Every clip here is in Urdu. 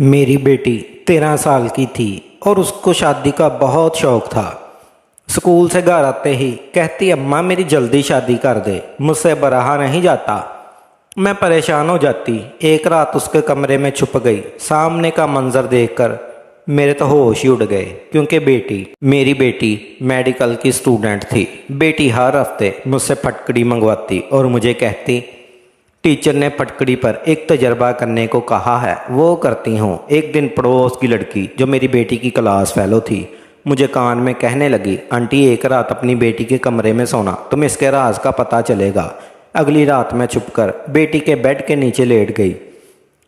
میری بیٹی 13 سال کی تھی اور اس کو شادی کا بہت شوق تھا۔ اسکول سے گھر آتے ہی کہتی اماں میری جلدی شادی کر دے، مجھ سے برہا نہیں جاتا۔ میں پریشان ہو جاتی۔ ایک رات اس کے کمرے میں چھپ گئی۔ سامنے کا منظر دیکھ کر میرے تو ہوش ہی اڑ گئے، کیونکہ میری بیٹی میڈیکل کی اسٹوڈنٹ تھی۔ بیٹی ہر ہفتے مجھ سے پھٹکڑی منگواتی اور مجھے کہتی ٹیچر نے پھٹکڑی پر ایک تجربہ کرنے کو کہا ہے، وہ کرتی ہوں۔ ایک دن پڑوس کی لڑکی جو میری بیٹی کی کلاس فیلو تھی مجھے کان میں کہنے لگی آنٹی ایک رات اپنی بیٹی کے کمرے میں سونا، تمہیں اس کے راز کا پتہ چلے گا۔ اگلی رات میں چھپ کر بیٹی کے بیڈ کے نیچے لیٹ گئی۔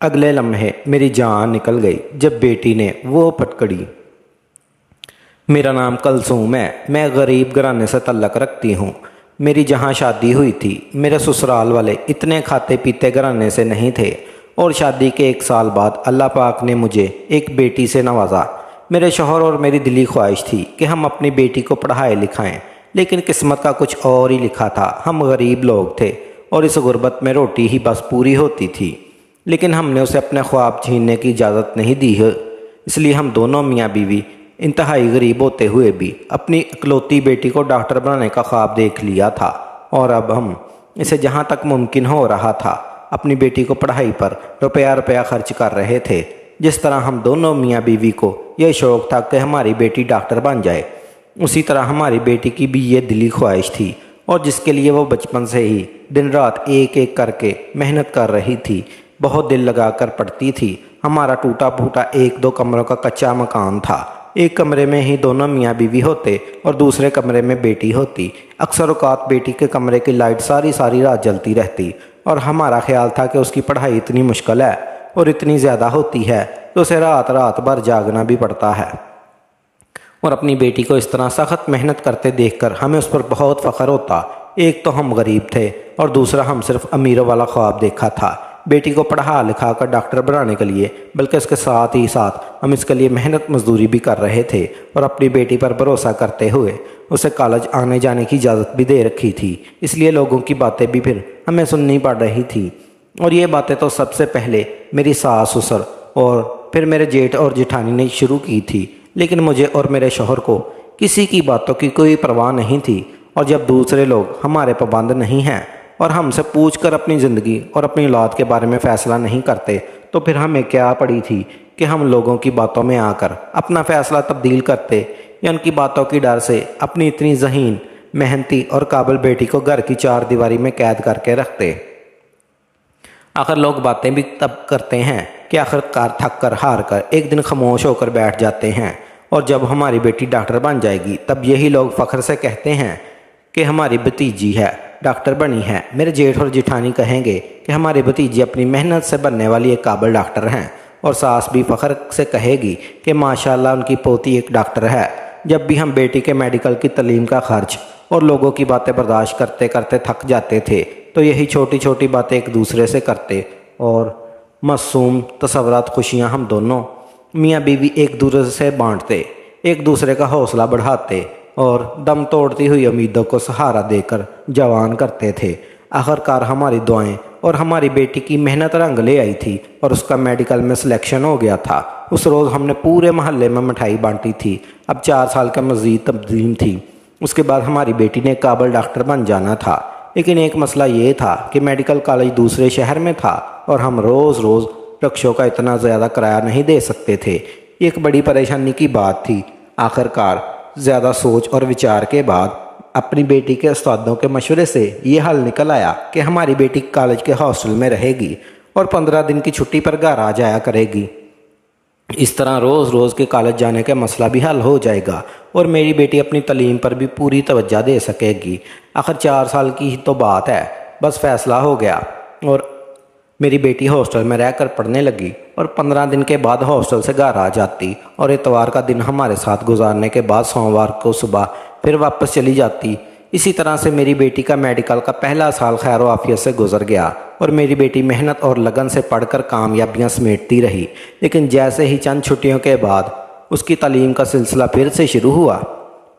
اگلے لمحے میری جان نکل گئی جب بیٹی نے وہ پھٹکڑی۔ میرا نام کلثوم ہے، میں غریب گھرانے سے تعلق رکھتی ہوں۔ میری جہاں شادی ہوئی تھی میرے سسرال والے اتنے کھاتے پیتے گھرانے سے نہیں تھے، اور شادی کے 1 سال بعد اللہ پاک نے مجھے ایک بیٹی سے نوازا۔ میرے شوہر اور میری دلی خواہش تھی کہ ہم اپنی بیٹی کو پڑھائیں لکھائیں، لیکن قسمت کا کچھ اور ہی لکھا تھا۔ ہم غریب لوگ تھے اور اس غربت میں روٹی ہی بس پوری ہوتی تھی، لیکن ہم نے اسے اپنے خواب چھیننے کی اجازت نہیں دی ہے۔ اس لیے ہم دونوں میاں بیوی انتہائی غریب ہوتے ہوئے بھی اپنی اکلوتی بیٹی کو ڈاکٹر بنانے کا خواب دیکھ لیا تھا، اور اب ہم اسے جہاں تک ممکن ہو رہا تھا اپنی بیٹی کو پڑھائی پر روپیہ خرچ کر رہے تھے۔ جس طرح ہم دونوں میاں بیوی کو یہ شوق تھا کہ ہماری بیٹی ڈاکٹر بن جائے، اسی طرح ہماری بیٹی کی بھی یہ دلی خواہش تھی، اور جس کے لیے وہ بچپن سے ہی دن رات ایک ایک کر کے محنت کر رہی تھی، بہت دل لگا کر پڑھتی تھی۔ ہمارا ٹوٹا پھوٹا 1-2 کمروں کا کچا مکان تھا۔ ایک کمرے میں ہی دونوں میاں بیوی ہوتے اور دوسرے کمرے میں بیٹی ہوتی۔ اکثر اوقات بیٹی کے کمرے کی لائٹ ساری رات جلتی رہتی، اور ہمارا خیال تھا کہ اس کی پڑھائی اتنی مشکل ہے اور اتنی زیادہ ہوتی ہے کہ اسے رات بھر جاگنا بھی پڑتا ہے، اور اپنی بیٹی کو اس طرح سخت محنت کرتے دیکھ کر ہمیں اس پر بہت فخر ہوتا۔ ایک تو ہم غریب تھے اور دوسرا ہم صرف امیروں والا خواب دیکھا تھا بیٹی کو پڑھا لکھا کر ڈاکٹر بنانے کے لیے، بلکہ اس کے ساتھ ہی ہم اس کے لیے محنت مزدوری بھی کر رہے تھے، اور اپنی بیٹی پر بھروسہ کرتے ہوئے اسے کالج آنے جانے کی اجازت بھی دے رکھی تھی۔ اس لیے لوگوں کی باتیں بھی پھر ہمیں سننی پڑ رہی تھی، اور یہ باتیں تو سب سے پہلے میری ساس سسر اور پھر میرے جیٹھ اور جٹھانی نے شروع کی تھی، لیکن مجھے اور میرے شوہر کو کسی کی باتوں کی کوئی پرواہ نہیں تھی۔ اور جب دوسرے لوگ ہمارے پابند نہیں ہیں اور ہم سے پوچھ کر اپنی زندگی اور اپنی اولاد کے بارے میں فیصلہ نہیں کرتے، تو پھر ہمیں کیا پڑی تھی کہ ہم لوگوں کی باتوں میں آ کر اپنا فیصلہ تبدیل کرتے، یا ان کی باتوں کی ڈر سے اپنی اتنی ذہین محنتی اور قابل بیٹی کو گھر کی 4 دیواری میں قید کر کے رکھتے۔ آخر لوگ باتیں بھی تب کرتے ہیں کہ آخر کار تھک کر ہار کر ایک دن خاموش ہو کر بیٹھ جاتے ہیں، اور جب ہماری بیٹی ڈاکٹر بن جائے گی تب یہی لوگ فخر سے کہتے ہیں کہ ہماری بھتیجی ہے ڈاکٹر بنی ہے۔ میرے جیٹھ اور جٹھانی کہیں گے کہ ہماری بھتیجی اپنی محنت سے بننے والی ایک قابل ڈاکٹر ہیں، اور ساس بھی فخر سے کہے گی کہ ماشاءاللہ ان کی پوتی ایک ڈاکٹر ہے۔ جب بھی ہم بیٹی کے میڈیکل کی تعلیم کا خرچ اور لوگوں کی باتیں برداشت کرتے کرتے تھک جاتے تھے، تو یہی چھوٹی چھوٹی باتیں ایک دوسرے سے کرتے، اور معصوم تصورات خوشیاں ہم دونوں میاں بیوی ایک دوسرے سے بانٹتے، ایک دوسرے کا حوصلہ بڑھاتے، اور دم توڑتی ہوئی امیدوں کو سہارا دے کر جوان کرتے تھے۔ آخرکار ہماری دعائیں اور ہماری بیٹی کی محنت رنگ لے آئی تھی، اور اس کا میڈیکل میں سلیکشن ہو گیا تھا۔ اس روز ہم نے پورے محلے میں مٹھائی بانٹی تھی۔ اب 4 سال کا مزید تقدیم تھی۔ اس کے بعد ہماری بیٹی نے قابل ڈاکٹر بن جانا تھا، لیکن ایک مسئلہ یہ تھا کہ میڈیکل کالج دوسرے شہر میں تھا، اور ہم روز رکشوں کا اتنا زیادہ کرایہ نہیں دے سکتے تھے۔ یہ ایک بڑی پریشانی کی بات تھی۔ آخرکار زیادہ سوچ اور وچار کے بعد اپنی بیٹی کے استادوں کے مشورے سے یہ حل نکل آیا کہ ہماری بیٹی کالج کے ہاسٹل میں رہے گی اور 15 دن کی چھٹی پر گھر آ جایا کرے گی۔ اس طرح روز کے کالج جانے کا مسئلہ بھی حل ہو جائے گا، اور میری بیٹی اپنی تعلیم پر بھی پوری توجہ دے سکے گی۔ آخر 4 سال کی ہی تو بات ہے، بس فیصلہ ہو گیا، اور میری بیٹی ہاسٹل میں رہ کر پڑھنے لگی، اور 15 دن کے بعد ہاسٹل سے گھر آ جاتی، اور اتوار کا دن ہمارے ساتھ گزارنے کے بعد سوموار کو صبح پھر واپس چلی جاتی۔ اسی طرح سے میری بیٹی کا میڈیکل کا پہلا سال خیر و عافیت سے گزر گیا، اور میری بیٹی محنت اور لگن سے پڑھ کر کامیابیاں سمیٹتی رہی۔ لیکن جیسے ہی چند چھٹیوں کے بعد اس کی تعلیم کا سلسلہ پھر سے شروع ہوا،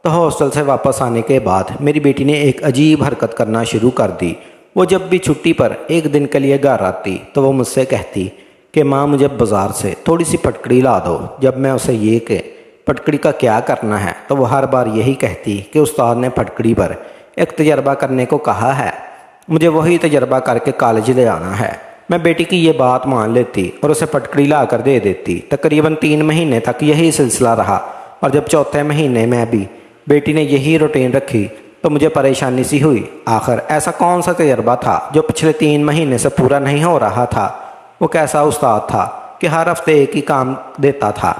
تو ہاسٹل سے واپس آنے کے بعد میری بیٹی نے ایک عجیب حرکت کرنا شروع کر دی۔ وہ جب بھی چھٹی پر ایک دن کے لیے گھر آتی تو وہ مجھ سے کہتی کہ ماں مجھے بازار سے تھوڑی سی پٹکڑی لا دو۔ جب میں اسے یہ کہ پٹکڑی کا کیا کرنا ہے تو وہ ہر بار یہی کہتی کہ استاد نے پٹکڑی پر ایک تجربہ کرنے کو کہا ہے، مجھے وہی تجربہ کر کے کالج لے آنا ہے۔ میں بیٹی کی یہ بات مان لیتی اور اسے پٹکڑی لا کر دے دیتی۔ تقریباً 3 مہینے تک یہی سلسلہ رہا، اور جب چوتھے مہینے میں بھی بیٹی نے یہی روٹین رکھی تو مجھے پریشانی سی ہوئی۔ آخر ایسا کون سا تجربہ تھا جو پچھلے 3 مہینے سے پورا نہیں ہو رہا تھا؟ وہ کیسا استاد تھا کہ ہر ہفتے ایک ہی کام دیتا تھا،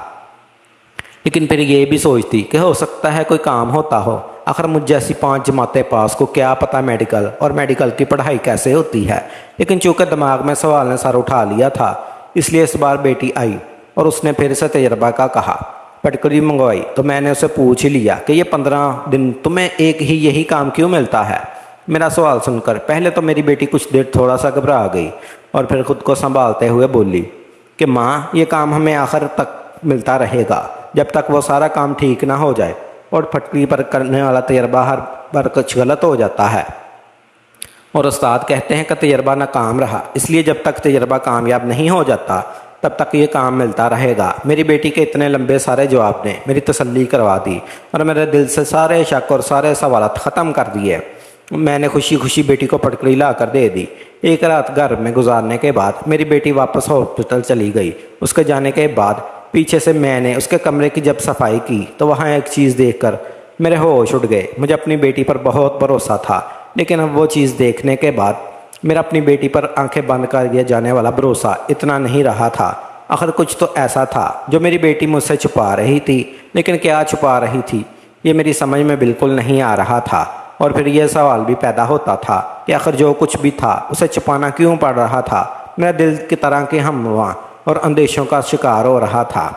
لیکن پھر یہ بھی سوچتی کہ ہو سکتا ہے کوئی کام ہوتا ہو۔ آخر مجھ جیسی 5 جماعتیں پاس کو کیا پتہ میڈیکل اور میڈیکل کی پڑھائی کیسے ہوتی ہے، لیکن چونکہ دماغ میں سوال نے سر اٹھا لیا تھا، اس لیے اس بار بیٹی آئی اور اس نے پھر سے تجربہ کا کہا۔ پٹکڑی منگوائی تو میں نے اسے پوچھ ہی لیا کہ یہ 15 دن تمہیں ایک ہی یہی کام کیوں ملتا ہے؟ میرا سوال سن کر پہلے تو میری بیٹی کچھ دیر تھوڑا سا گھبرا گئی، اور پھر خود کو سنبھالتے ہوئے بولی کہ ماں یہ کام ہمیں آخر تک ملتا رہے گا جب تک وہ سارا کام ٹھیک نہ ہو جائے، اور پٹکڑی پر کرنے والا تجربہ ہر بار کچھ غلط ہو جاتا ہے، اور استاد کہتے ہیں کہ تجربہ ناکام رہا، اس لیے جب تک تجربہ کامیاب نہیں ہو جاتا تب تک یہ کام ملتا رہے گا۔ میری بیٹی کے اتنے لمبے سارے جواب نے میری تسلی کروا دی اور میرے دل سے سارے شک اور سارے سوالات ختم کر دیے۔ میں نے خوشی خوشی بیٹی کو پٹکڑی لا کر دے دی۔ ایک رات گھر میں گزارنے کے بعد میری بیٹی واپس ہاسپٹل چلی گئی۔ اس کے جانے کے بعد پیچھے سے میں نے اس کے کمرے کی جب صفائی کی تو وہاں ایک چیز دیکھ کر میرے ہوش اڑ گئے۔ مجھے اپنی بیٹی پر بہت بھروسہ تھا، لیکن اب وہ چیز دیکھنے کے بعد میرا اپنی بیٹی پر آنکھیں بند کر دیا جانے والا بھروسہ اتنا نہیں رہا تھا۔ آخر کچھ تو ایسا تھا جو میری بیٹی مجھ سے چھپا رہی تھی، لیکن کیا چھپا رہی تھی یہ میری سمجھ میں بالکل نہیں آ رہا تھا۔ اور پھر یہ سوال بھی پیدا ہوتا تھا کہ آخر جو کچھ بھی تھا اسے چھپانا کیوں پڑ رہا تھا؟ میرا دل کی طرح کے ہمواں اور اندیشوں کا شکار ہو رہا تھا،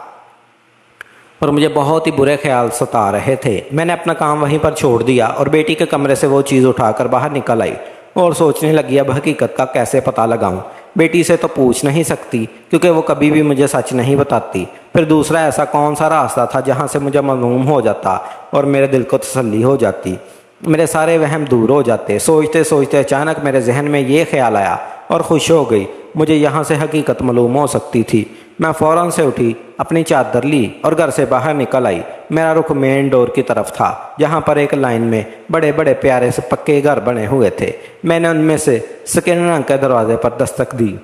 اور مجھے بہت ہی برے خیال ستا رہے تھے۔ میں نے اپنا کام وہیں پر چھوڑ دیا اور بیٹی کے کمرے سے وہ چیز اٹھا کر باہر نکل آئی اور سوچنے لگی اب حقیقت کا کیسے پتہ لگاؤں۔ بیٹی سے تو پوچھ نہیں سکتی کیونکہ وہ کبھی بھی مجھے سچ نہیں بتاتی۔ پھر دوسرا ایسا کون سا راستہ تھا جہاں سے مجھے معلوم ہو جاتا اور میرے دل کو تسلی ہو جاتی، میرے سارے وہم دور ہو جاتے۔ سوچتے سوچتے اچانک میرے ذہن میں یہ خیال آیا اور خوش ہو گئی، مجھے یہاں سے حقیقت معلوم ہو سکتی تھی۔ میں فوراً سے اٹھی، اپنی چادر لی اور گھر سے باہر نکل آئی۔ میرا رخ مین ڈور کی طرف تھا جہاں پر ایک لائن میں بڑے بڑے پیارے سے پکے گھر بنے ہوئے تھے۔ میں نے ان میں سے سکن رنگ کے دروازے پر دستک دی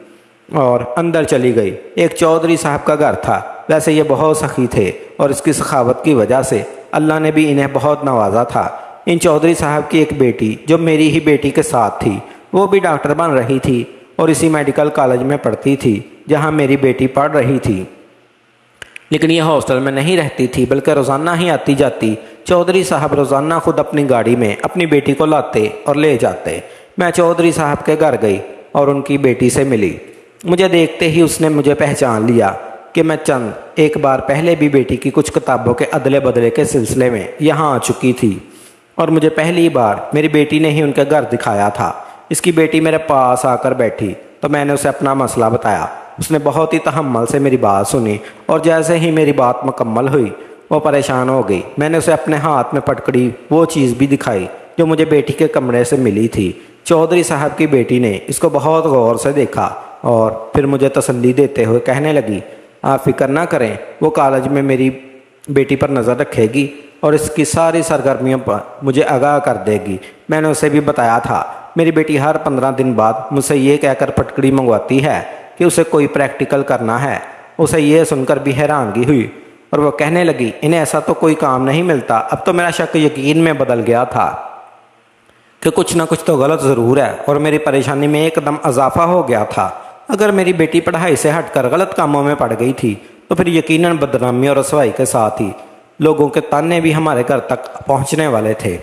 اور اندر چلی گئی۔ ایک چودھری صاحب کا گھر تھا۔ ویسے یہ بہت سخی تھے اور اس کی سخاوت کی وجہ سے اللہ نے بھی انہیں بہت نوازا تھا۔ ان چودھری صاحب کی ایک بیٹی جو میری ہی بیٹی کے ساتھ تھی، وہ بھی ڈاکٹر بن رہی تھی اور اسی میڈیکل کالج میں پڑھتی تھی جہاں میری بیٹی پڑھ رہی تھی، لیکن یہ ہاسٹل میں نہیں رہتی تھی بلکہ روزانہ ہی آتی جاتی۔ چودھری صاحب روزانہ خود اپنی گاڑی میں اپنی بیٹی کو لاتے اور لے جاتے۔ میں چودھری صاحب کے گھر گئی اور ان کی بیٹی سے ملی۔ مجھے دیکھتے ہی اس نے مجھے پہچان لیا کہ میں ایک بار پہلے بھی بیٹی کی کچھ کتابوں کے ادلے بدلے کے سلسلے میں یہاں آ چکی تھی، اور مجھے پہلی بار میری بیٹی نے ہی ان کے گھر دکھایا تھا۔ اس کی بیٹی میرے پاس آ کر بیٹھی تو میں نے اسے اپنا مسئلہ بتایا۔ اس نے بہت ہی تحمل سے میری بات سنی اور جیسے ہی میری بات مکمل ہوئی وہ پریشان ہو گئی۔ میں نے اسے اپنے ہاتھ میں پٹکڑی وہ چیز بھی دکھائی جو مجھے بیٹی کے کمرے سے ملی تھی۔ چودھری صاحب کی بیٹی نے اس کو بہت غور سے دیکھا اور پھر مجھے تسلی دیتے ہوئے کہنے لگی، آپ فکر نہ کریں، وہ کالج میں میری بیٹی پر نظر رکھے گی اور اس کی ساری سرگرمیوں پر مجھے آگاہ کر دے گی۔ میں نے اسے بھی بتایا تھا میری بیٹی ہر 15 دن بعد مجھ سے یہ کہہ کر پٹکڑی منگواتی ہے کہ اسے کوئی پریکٹیکل کرنا ہے۔ اسے یہ سن کر بھی حیرانگی ہوئی اور وہ کہنے لگی، انہیں ایسا تو کوئی کام نہیں ملتا۔ اب تو میرا شک یقین میں بدل گیا تھا کہ کچھ نہ کچھ تو غلط ضرور ہے، اور میری پریشانی میں ایک دم اضافہ ہو گیا تھا۔ اگر میری بیٹی پڑھائی سے ہٹ کر غلط کاموں میں پڑ گئی تھی تو پھر یقیناً بدنامی اور رسوائی کے ساتھ ہی لوگوں کے تانے بھی ہمارے گھر تک پہنچنے والے تھے۔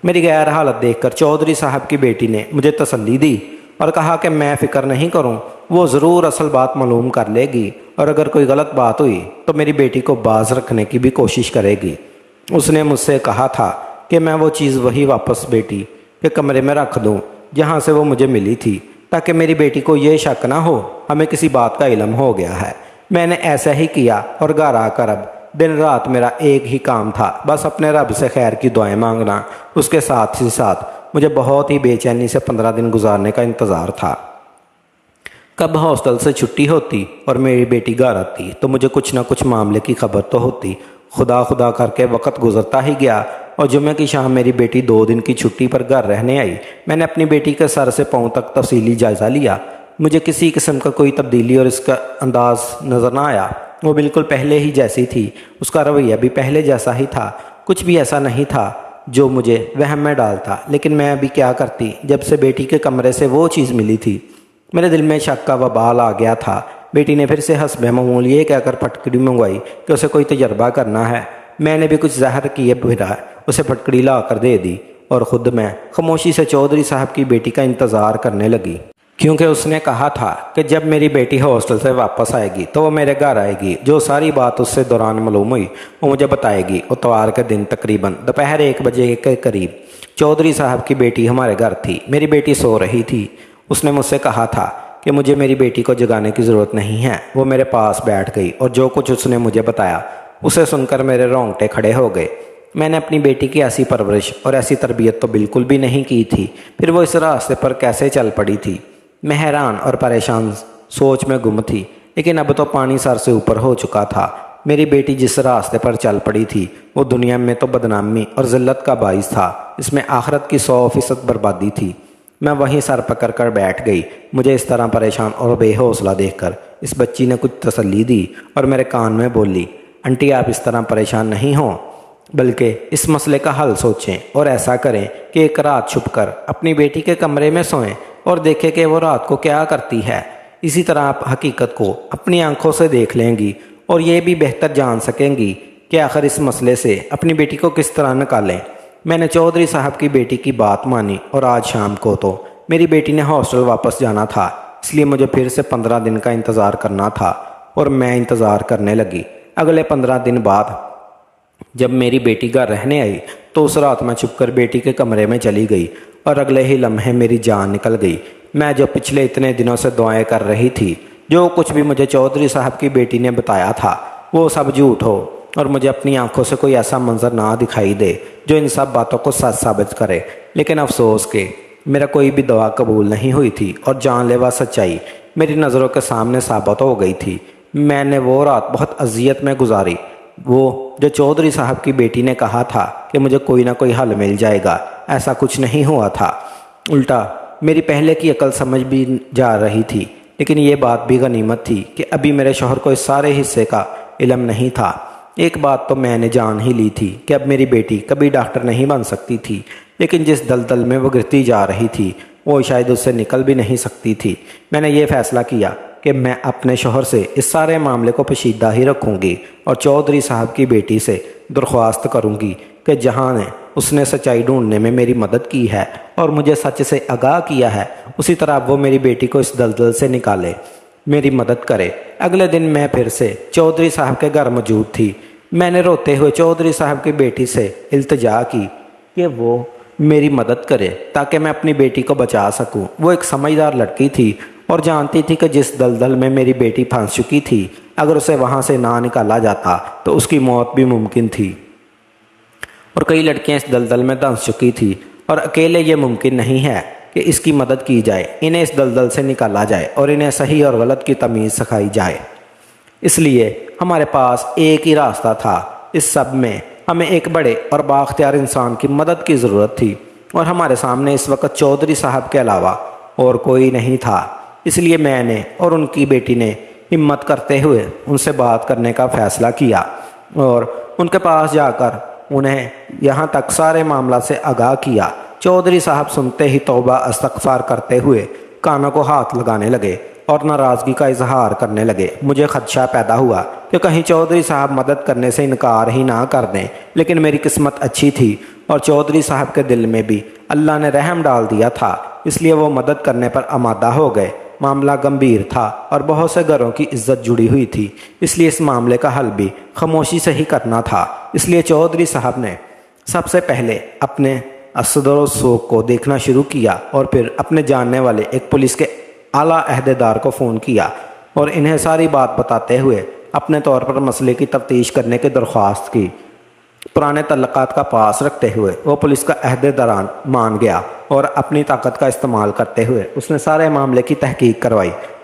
میری غیر حالت دیکھ کر چودھری صاحب کی بیٹی نے مجھے تسلی دی اور کہا کہ میں فکر نہیں کروں، وہ ضرور اصل بات معلوم کر لے گی، اور اگر کوئی غلط بات ہوئی تو میری بیٹی کو باز رکھنے کی بھی کوشش کرے گی۔ اس نے مجھ سے کہا تھا کہ میں وہ چیز وہی واپس بیٹی کے کمرے میں رکھ دوں جہاں سے وہ مجھے ملی تھی، تاکہ میری بیٹی کو یہ شک نہ ہو ہمیں کسی بات کا علم ہو گیا ہے۔ میں نے ایسا ہی کیا اور گھر آ کر اب دن رات میرا ایک ہی کام تھا، بس اپنے رب سے خیر کی دعائیں مانگنا۔ اس کے ساتھ ہی ساتھ مجھے بہت ہی بے چینی سے 15 دن گزارنے کا انتظار تھا۔ کب ہاسٹل سے چھٹی ہوتی اور میری بیٹی گھر آتی تو مجھے کچھ نہ کچھ معاملے کی خبر تو ہوتی۔ خدا خدا کر کے وقت گزرتا ہی گیا اور جمعہ کی شام میری بیٹی 2 دن کی چھٹی پر گھر رہنے آئی۔ میں نے اپنی بیٹی کے سر سے پاؤں تک تفصیلی جائزہ لیا۔ مجھے کسی قسم کا کوئی تبدیلی اور اس کا انداز نظر نہ آیا۔ وہ بالکل پہلے ہی جیسی تھی، اس کا رویہ بھی پہلے جیسا ہی تھا، کچھ بھی ایسا نہیں تھا جو مجھے وہم میں ڈالتا۔ لیکن میں ابھی کیا کرتی جب سے بیٹی کے کمرے سے وہ چیز ملی تھی؟ میرے دل میں شک کا وبال آ گیا تھا۔ بیٹی نے پھر سے حسب معمول یہ کہہ کر پھٹکڑی منگوائی کہ اسے کوئی تجربہ کرنا ہے۔ میں نے بھی کچھ زہر کیے بغیر اسے پھٹکڑی لا کر دے دی اور خود میں خاموشی سے چودھری صاحب کی بیٹی کا انتظار کرنے لگی، کیونکہ اس نے کہا تھا کہ جب میری بیٹی ہاسٹل سے واپس آئے گی تو وہ میرے گھر آئے گی۔ جو ساری بات اس سے دوران معلوم ہوئی وہ مجھے بتائے گی۔ اتوار کے دن تقریباً دوپہر 1 بجے کے قریب چودھری صاحب کی بیٹی ہمارے گھر تھی۔ میری بیٹی سو رہی تھی۔ اس نے مجھ سے کہا تھا کہ مجھے میری بیٹی کو جگانے کی ضرورت نہیں ہے۔ وہ میرے پاس بیٹھ گئی اور جو کچھ اس نے مجھے بتایا اسے سن کر میرے رونگٹے کھڑے ہو گئے۔ میں نے اپنی بیٹی کی ایسی پرورش اور ایسی تربیت تو بالکل بھی نہیں کی تھی، پھر وہ اس راستے پر کیسے چل پڑی تھی؟ میں حیران اور پریشان سوچ میں گم تھی، لیکن اب تو پانی سر سے اوپر ہو چکا تھا۔ میری بیٹی جس راستے پر چل پڑی تھی وہ دنیا میں تو بدنامی اور ذلت کا باعث تھا، اس میں آخرت کی 100% بربادی تھی۔ میں وہیں سر پکڑ کر بیٹھ گئی۔ مجھے اس طرح پریشان اور بے حوصلہ دیکھ کر اس بچی نے کچھ تسلی دی اور میرے کان میں بولی، انٹی آپ اس طرح پریشان نہیں ہوں، بلکہ اس مسئلے کا حل سوچیں اور ایسا کریں کہ ایک رات چھپ کر اپنی بیٹی کے کمرے میں سوئیں اور دیکھیں کہ وہ رات کو کیا کرتی ہے۔ اسی طرح آپ حقیقت کو اپنی آنکھوں سے دیکھ لیں گی اور یہ بھی بہتر جان سکیں گی کہ آخر اس مسئلے سے اپنی بیٹی کو کس طرح نکالیں۔ میں نے چودھری صاحب کی بیٹی کی بات مانی اور آج شام کو تو میری بیٹی نے ہاسٹل واپس جانا تھا، اس لیے مجھے پھر سے 15 دن کا انتظار کرنا تھا اور میں انتظار کرنے لگی۔ اگلے 15 دن بعد جب میری بیٹی گھر رہنے آئی تو اس رات میں چھپ کر بیٹی کے کمرے میں چلی گئی اور اگلے ہی لمحے میری جان نکل گئی۔ میں جو پچھلے اتنے دنوں سے دعائیں کر رہی تھی، جو کچھ بھی مجھے چودھری صاحب کی بیٹی نے بتایا تھا وہ سب جھوٹ ہو اور مجھے اپنی آنکھوں سے کوئی ایسا منظر نہ دکھائی دے جو ان سب باتوں کو سچ ثابت کرے۔ لیکن افسوس کہ میرا کوئی بھی دعا قبول نہیں ہوئی تھی اور جان لیوا سچائی میری نظروں کے سامنے ثابت ہو گئی تھی۔ میں نے وہ رات بہت اذیت میں گزاری، وہ جو چودھری صاحب کی بیٹی نے کہا تھا کہ مجھے کوئی نہ کوئی حل مل جائے گا، ایسا کچھ نہیں ہوا تھا۔ الٹا میری پہلے کی عقل سمجھ بھی جا رہی تھی، لیکن یہ بات بھی غنیمت تھی کہ ابھی میرے شوہر کو اس سارے حصے کا علم نہیں تھا۔ ایک بات تو میں نے جان ہی لی تھی کہ اب میری بیٹی کبھی ڈاکٹر نہیں بن سکتی تھی، لیکن جس دلدل میں وہ گرتی جا رہی تھی وہ شاید اس سے نکل بھی نہیں سکتی تھی۔ میں نے یہ فیصلہ کیا کہ میں اپنے شوہر سے اس سارے معاملے کو پوشیدہ ہی رکھوں گی اور چودھری صاحب کی بیٹی سے درخواست کروں گی کہ جہاں اس نے سچائی ڈھونڈنے میں میری مدد کی ہے اور مجھے سچ سے آگاہ کیا ہے، اسی طرح وہ میری بیٹی کو اس دلدل سے نکالے، میری مدد کرے۔ اگلے دن میں پھر سے چودھری صاحب کے گھر موجود تھی۔ میں نے روتے ہوئے چودھری صاحب کی بیٹی سے التجا کی کہ وہ میری مدد کرے تاکہ میں اپنی بیٹی کو بچا سکوں۔ وہ ایک سمجھدار لڑکی تھی اور جانتی تھی کہ جس دلدل میں میری بیٹی پھنس چکی تھی، اگر اسے وہاں سے نہ نکالا جاتا تو اس کی موت بھی ممکن تھی، اور کئی لڑکیاں اس دلدل میں دھنس چکی تھی اور اکیلے یہ ممکن نہیں ہے کہ اس کی مدد کی جائے، انہیں اس دلدل سے نکالا جائے اور انہیں صحیح اور غلط کی تمیز سکھائی جائے۔ اس لیے ہمارے پاس ایک ہی راستہ تھا۔ اس سب میں ہمیں ایک بڑے اور بااختیار انسان کی مدد کی ضرورت تھی اور ہمارے سامنے اس وقت چودھری صاحب کے علاوہ اور کوئی نہیں تھا۔ اس لیے میں نے اور ان کی بیٹی نے ہمت کرتے ہوئے ان سے بات کرنے کا فیصلہ کیا اور ان کے پاس جا کر انہیں یہاں تک سارے معاملہ سے آگاہ کیا۔ چودھری صاحب سنتے ہی توبہ استغفار کرتے ہوئے کانوں کو ہاتھ لگانے لگے اور ناراضگی کا اظہار کرنے لگے۔ مجھے خدشہ پیدا ہوا کہ کہیں چودھری صاحب مدد کرنے سے انکار ہی نہ کر دیں، لیکن میری قسمت اچھی تھی اور چودھری صاحب کے دل میں بھی اللہ نے رحم ڈال دیا تھا، اس لیے وہ مدد کرنے پر آمادہ ہو گئے۔ معاملہ گمبھیر تھا اور بہت سے گھروں کی عزت جڑی ہوئی تھی، اس لیے اس معاملے کا حل بھی خاموشی سے ہی کرنا تھا۔ اس لیے چودھری صاحب نے سب سے پہلے اپنے اسدر و سوق کو دیکھنا شروع کیا اور پھر اپنے جاننے والے ایک پولیس کے اعلیٰ عہدیدار کو فون کیا اور انہیں ساری بات بتاتے ہوئے اپنے طور پر مسئلے کی تفتیش کرنے کی درخواست کی۔ پرانے تعلقات کا پاس رکھتے ہوئے وہ پولیس کا عہدیدار مان گیا اور اپنی طاقت کا استعمال کرتے ہوئے اس نے سارے معاملے کی تحقیق کروائی